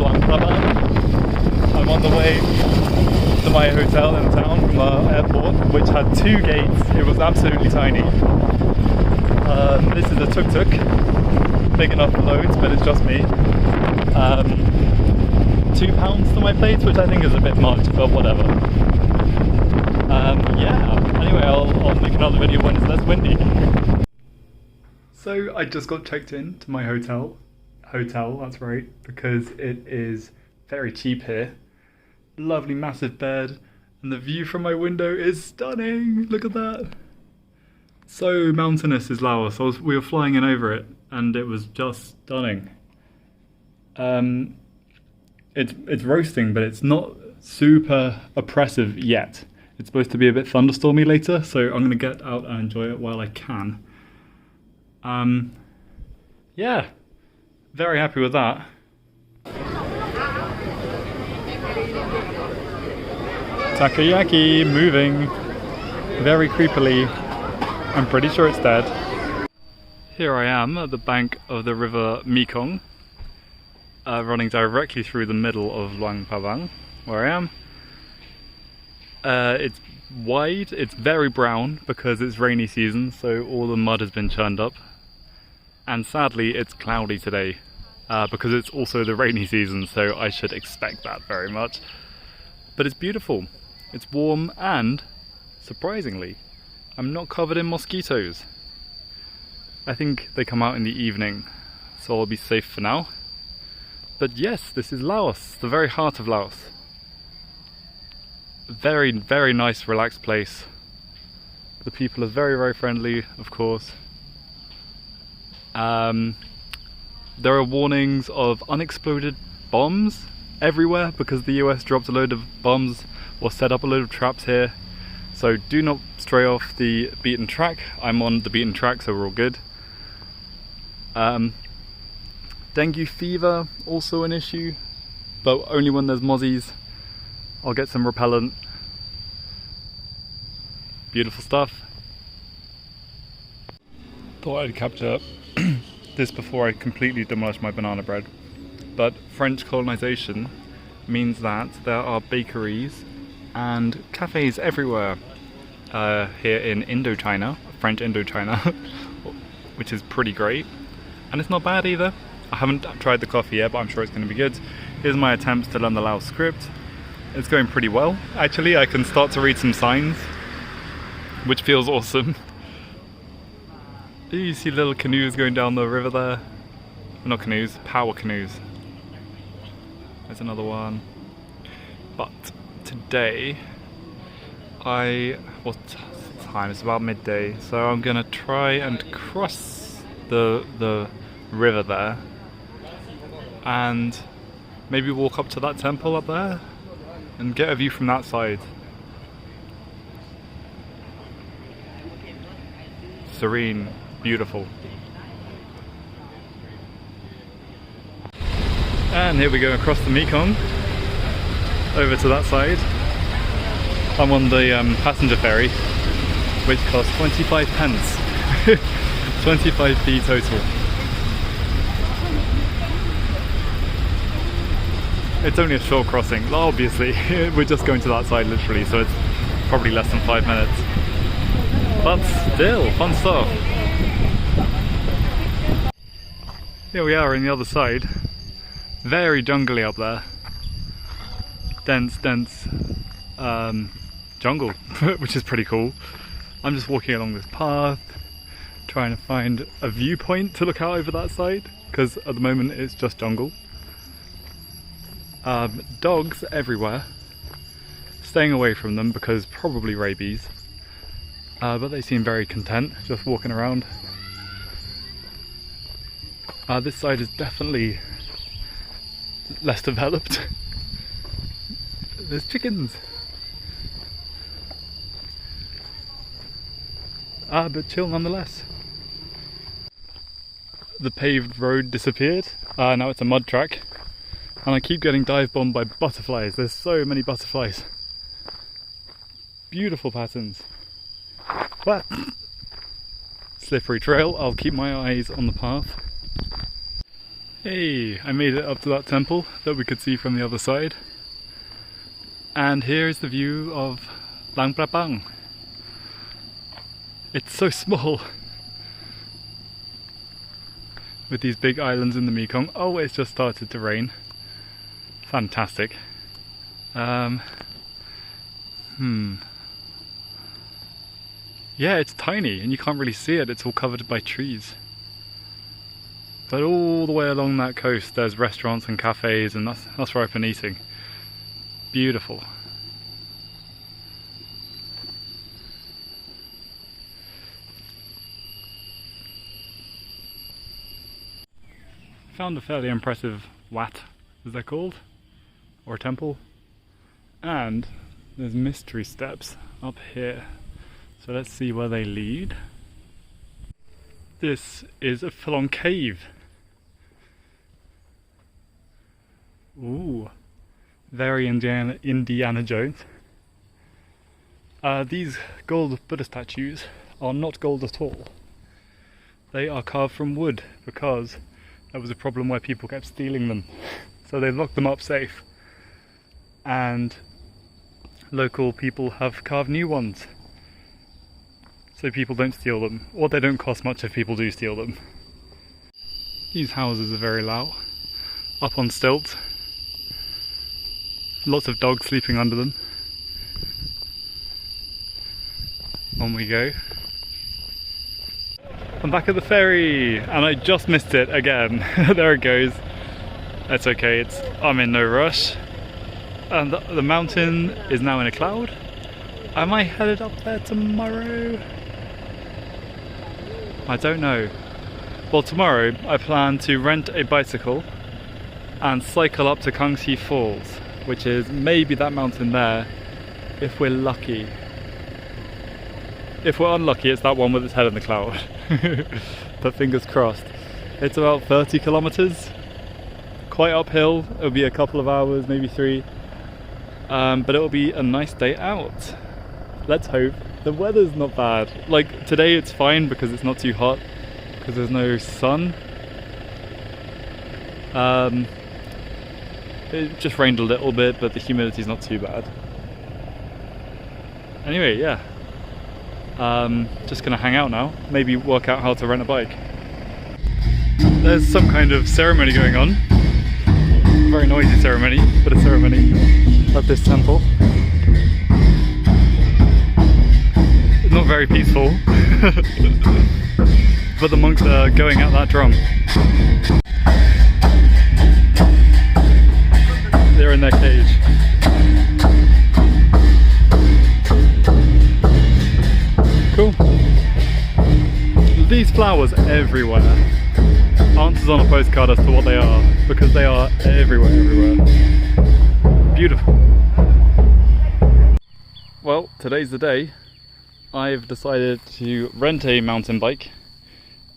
Luang Prabang. I'm on the way to my hotel in town from the airport, which had 2 gates. It was absolutely tiny. This is a tuk-tuk, big enough for loads, but it's just me. £2 to my place, which I think is a bit much, but whatever. Yeah, anyway, I'll make another video when it's less windy. So I just got checked in to my hotel, that's right, because it is very cheap here. Lovely massive bed, and the view from my window is stunning. Look at that. So mountainous is Laos. We were flying in over it, and it was just stunning. It's roasting, but it's not super oppressive yet. It's supposed to be a bit thunderstormy later, so I'm gonna get out and enjoy it while I can. Yeah, very happy with that. Takoyaki moving very creepily. I'm pretty sure it's dead. Here I am at the bank of the river Mekong, running directly through the middle of Luang Prabang, where I am. It's wide, it's very brown because it's rainy season, so all the mud has been churned up. And sadly it's cloudy today, because it's also the rainy season, so I should expect that very much. But it's beautiful, it's warm, and surprisingly, I'm not covered in mosquitoes. I think they come out in the evening, so I'll be safe for now. But yes, this is Laos, the very heart of Laos. Very, very nice, relaxed place. The people are very, very friendly, of course. There are warnings of unexploded bombs everywhere because the US dropped a load of bombs or set up a load of traps here. So do not stray off the beaten track. I'm on the beaten track, so we're all good. Dengue fever, also an issue, but only when there's mozzies. I'll get some repellent. Beautiful stuff. Thought I'd capture this before I completely demolish my banana bread. But French colonization means that there are bakeries and cafes everywhere here in Indochina, French Indochina, which is pretty great. And it's not bad either. I haven't tried the coffee yet, but I'm sure it's going to be good. Here's my attempts to learn the Lao script. It's going pretty well. Actually, I can start to read some signs, which feels awesome. You see little canoes going down the river there. Not canoes, power canoes. There's another one. But today, what time? It's about midday, so I'm gonna try and cross the river there and maybe walk up to that temple up there and get a view from that side. Serene, beautiful. And here we go across the Mekong over to that side. I'm on the passenger ferry, which costs 25 pence. 25p total. It's only a short crossing, obviously. We're just going to that side literally, so it's probably less than 5 minutes. But still, fun stuff. Here we are on the other side. Very jungly up there. Dense jungle, which is pretty cool. I'm just walking along this path, trying to find a viewpoint to look out over that side, because at the moment it's just jungle. Dogs everywhere. Staying away from them because probably rabies. But they seem very content, just walking around. This side is definitely less developed. There's chickens. But chill nonetheless. The paved road disappeared. Now it's a mud track. And I keep getting dive bombed by butterflies. There's so many butterflies. Beautiful patterns. But slippery trail. I'll keep my eyes on the path. Hey, I made it up to that temple that we could see from the other side. And here is the view of Luang Prabang. It's so small. With these big islands in the Mekong. Oh, it's just started to rain. Fantastic. Yeah, it's tiny and you can't really see it. It's all covered by trees. But all the way along that coast there's restaurants and cafes, and that's where I've been eating. Beautiful. Found a fairly impressive wat, as they're called, or a temple. And there's mystery steps up here. So let's see where they lead. This is a full-on cave. Ooh, very Indiana Jones. These gold Buddha statues are not gold at all. They are carved from wood because there was a problem where people kept stealing them. So they locked them up safe. And local people have carved new ones. So people don't steal them, or they don't cost much if people do steal them. These houses are very low, up on stilts. Lots of dogs sleeping under them. On we go. I'm back at the ferry, and I just missed it again. There it goes. That's okay, I'm in no rush. And the mountain is now in a cloud. Am I headed up there tomorrow? I don't know. Well, tomorrow I plan to rent a bicycle and cycle up to Kangxi Falls, which is maybe that mountain there, if we're lucky. If we're unlucky, it's that one with its head in the cloud. But fingers crossed. It's about 30 kilometers, quite uphill. It'll be a couple of hours, maybe 3. But it'll be a nice day out. Let's hope. The weather's not bad. Like today it's fine because it's not too hot, because there's no sun. It just rained a little bit, but the humidity's not too bad. Anyway, yeah. Just gonna hang out now. Maybe work out how to rent a bike. There's some kind of ceremony going on. Very noisy ceremony, but a ceremony at this temple. Not very peaceful. But the monks are going at that drum. They're in their cage. Cool. These flowers everywhere. Answers on a postcard as to what they are, because they are everywhere. Beautiful. Well, today's the day. I've decided to rent a mountain bike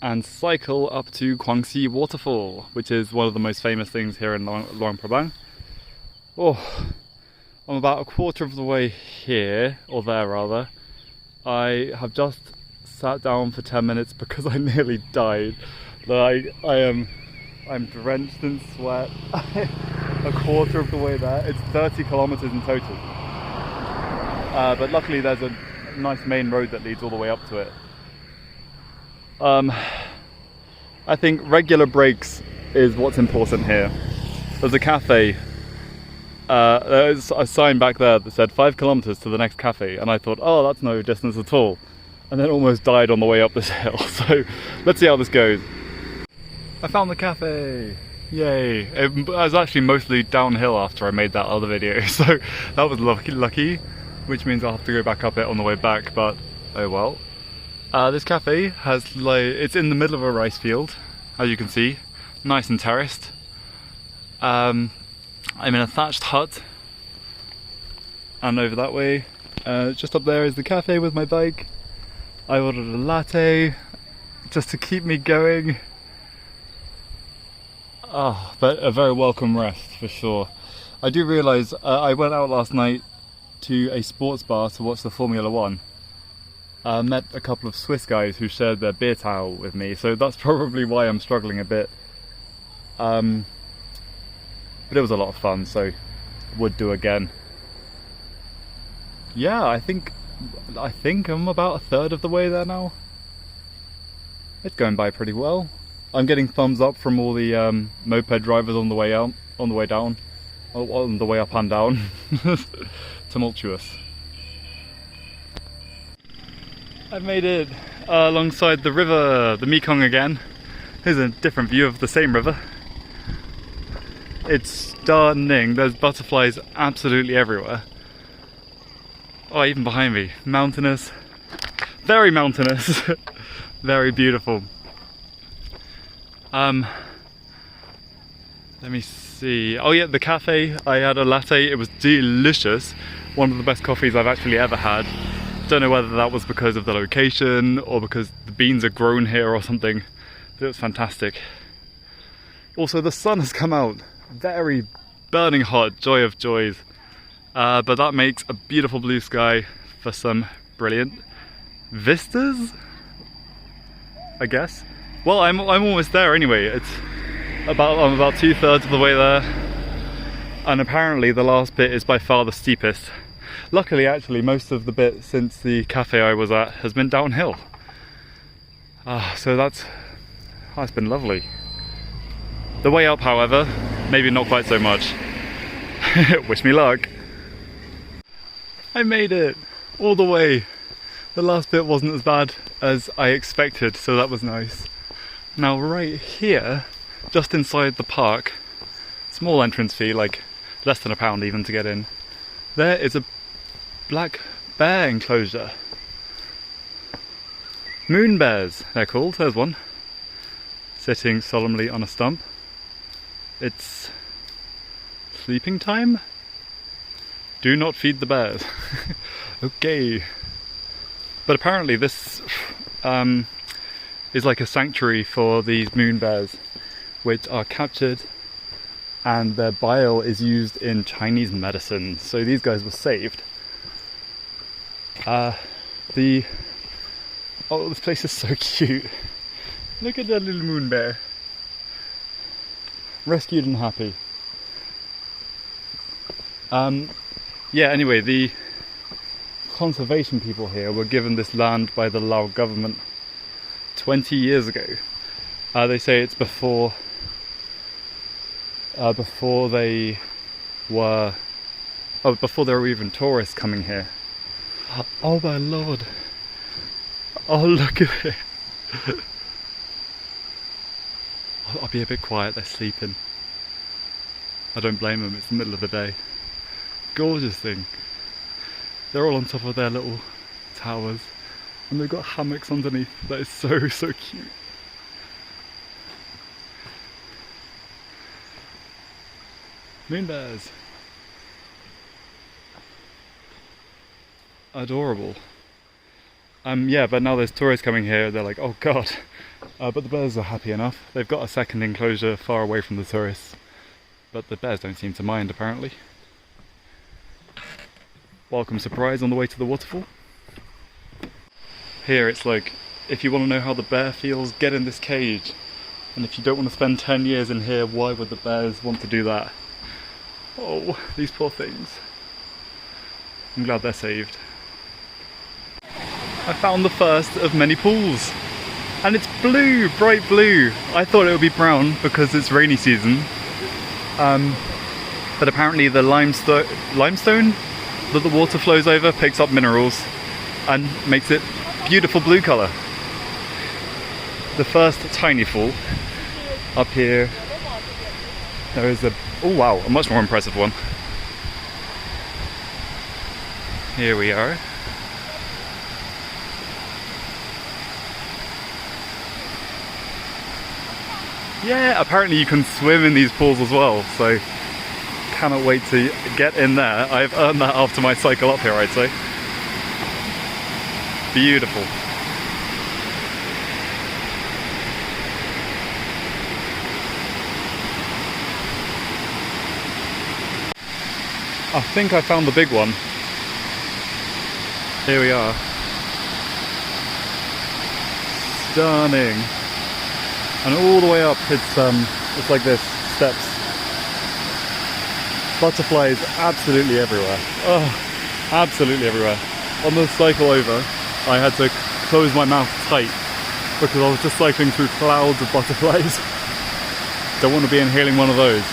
and cycle up to Kangxi Waterfall, which is one of the most famous things here in Luang Prabang. Oh, I'm about a quarter of the way here, or there rather. I have just sat down for 10 minutes because I nearly died. Like, I'm drenched in sweat. A quarter of the way there. It's 30 kilometers in total. But luckily there's a nice main road that leads all the way up to it. I think regular breaks is what's important here. There's a cafe. There's a sign back there that said 5 kilometers to the next cafe, and I thought, oh, that's no distance at all. And then almost died on the way up this hill. So let's see how this goes. I found the cafe. Yay. It was actually mostly downhill after I made that other video, so that was lucky, which means I'll have to go back up it on the way back, but oh well. This cafe has it's in the middle of a rice field, as you can see, nice and terraced. I'm in a thatched hut, and over that way, just up there is the cafe with my bike. I ordered a latte, just to keep me going. Oh, but a very welcome rest for sure. I do realise I went out last night to a sports bar to watch the Formula 1. Met a couple of Swiss guys who shared their beer towel with me, so that's probably why I'm struggling a bit. But it was a lot of fun, so would do again. Yeah, I think I'm about a third of the way there now. It's going by pretty well. I'm getting thumbs up from all the moped drivers on the way out, on the way down, on the way up and down. Tumultuous. I made it alongside the river, the Mekong again. Here's a different view of the same river. It's stunning. There's butterflies absolutely everywhere. Oh, even behind me, mountainous, very mountainous, very beautiful. Let me see. Oh yeah, the cafe. I had a latte. It was delicious. One of the best coffees I've actually ever had. Don't know whether that was because of the location or because the beans are grown here or something. But it was fantastic. Also, the sun has come out. Very burning hot, joy of joys. But that makes a beautiful blue sky for some brilliant vistas, I guess. Well, I'm almost there anyway. I'm about 2/3 of the way there, and apparently the last bit is by far the steepest. Luckily, actually, most of the bit since the cafe I was at has been downhill. So that's been lovely. The way up, however, maybe not quite so much. Wish me luck. I made it all the way. The last bit wasn't as bad as I expected, so that was nice. Now right here, just inside the park, small entrance fee, like less than £1 even to get in, there is a black bear enclosure. Moon bears, they're called. There's one, sitting solemnly on a stump. It's sleeping time? Do not feed the bears. Okay. But apparently this is like a sanctuary for these moon bears, which are captured and their bile is used in Chinese medicine. So these guys were saved. Oh, this place is so cute. Look at that little moon bear. Rescued and happy. Yeah, anyway, the conservation people here were given this land by the Lao government 20 years ago. They say it's before there were even tourists coming here. Oh my lord. Oh, look at it. I'll be a bit quiet, they're sleeping. I don't blame them, it's the middle of the day. Gorgeous thing. They're all on top of their little towers and they've got hammocks underneath. That is so cute. Moon bears. Adorable. Yeah, but now there's tourists coming here, they're like, oh god. But the bears are happy enough. They've got a second enclosure far away from the tourists. But the bears don't seem to mind, apparently. Welcome surprise on the way to the waterfall. Here it's like, if you want to know how the bear feels, get in this cage. And if you don't want to spend 10 years in here, why would the bears want to do that? Oh, these poor things. I'm glad they're saved. I found the first of many pools. And it's blue, bright blue. I thought it would be brown because it's rainy season. But apparently the limestone that the water flows over picks up minerals and makes it beautiful blue colour. The first tiny fall. Up here there is a, oh wow, a much more impressive one. Here we are. Yeah, apparently you can swim in these pools as well, so cannot wait to get in there. I've earned that after my cycle up here, I'd say. Beautiful. I think I found the big one. Here we are. Stunning. And all the way up it's It's like this, steps. Butterflies absolutely everywhere. Oh, absolutely everywhere. On the cycle over, I had to close my mouth tight because I was just cycling through clouds of butterflies. Don't want to be inhaling one of those.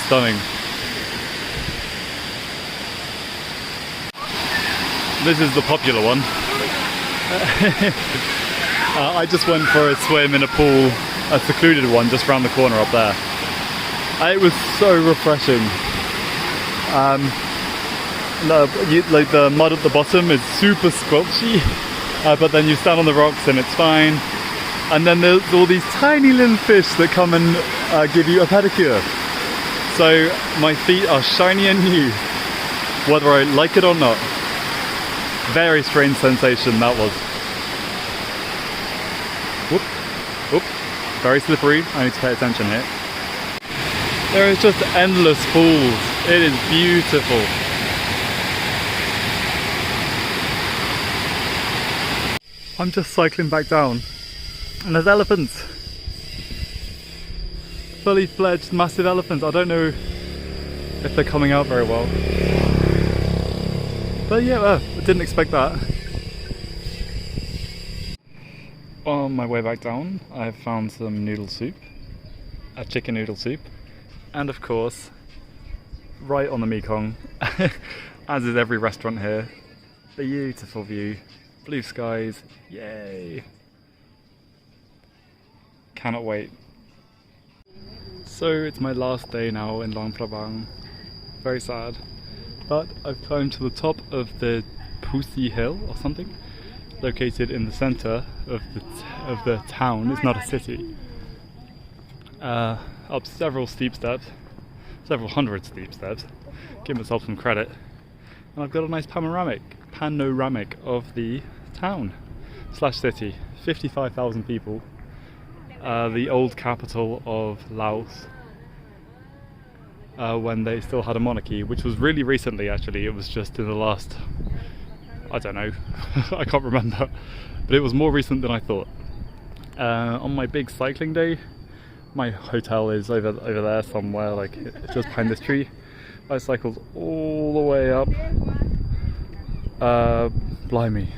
Stunning. This is the popular one. I just went for a swim in a pool, a secluded one just around the corner up there. It was so refreshing. Like the mud at the bottom is super squelchy, but then you stand on the rocks and it's fine. And then there's all these tiny little fish that come and give you a pedicure. So my feet are shiny and new, whether I like it or not. Very strange sensation that was. Whoop, whoop, very slippery. I need to pay attention here. There is just endless pools. It is beautiful. I'm just cycling back down and there's elephants. Fully fledged massive elephants. I don't know if they're coming out very well. But yeah, I didn't expect that. On my way back down, I found some noodle soup, a chicken noodle soup, and of course, right on the Mekong, as is every restaurant here, beautiful view, blue skies, yay! Cannot wait. So it's my last day now in Luang Prabang, very sad. But I've climbed to the top of the Pusi Hill or something, located in the centre of the town. It's not a city. Up several steep steps, several hundred steep steps. Give myself some credit, and I've got a nice panoramic of the town slash city. 55,000 people. The old capital of Laos. When they still had a monarchy, which was really recently actually. It was just in the last, I don't know, I can't remember, but it was more recent than I thought. On my big cycling day, my hotel is over there somewhere, like just behind this tree. I cycled all the way up, blimey,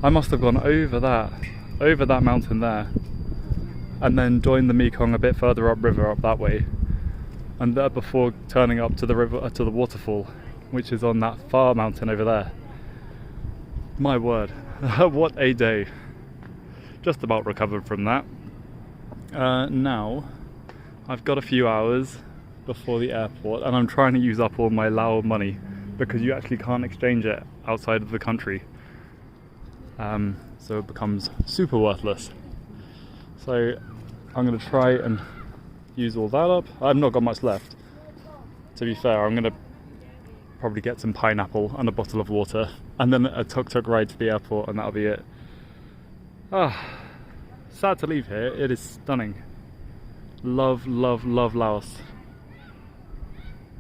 I must have gone over that mountain there, and then joined the Mekong a bit further upriver up that way. And there before turning up to the river, to the waterfall, which is on that far mountain over there. My word, what a day. Just about recovered from that. Now, I've got a few hours before the airport, and I'm trying to use up all my Lao money, because you actually can't exchange it outside of the country. So it becomes super worthless. So I'm going to try and use all that up. I've not got much left, to be fair. I'm going to probably get some pineapple and a bottle of water, and then a tuk-tuk ride to the airport, and that'll be it. Sad to leave here. It is stunning. Love, love, love Laos.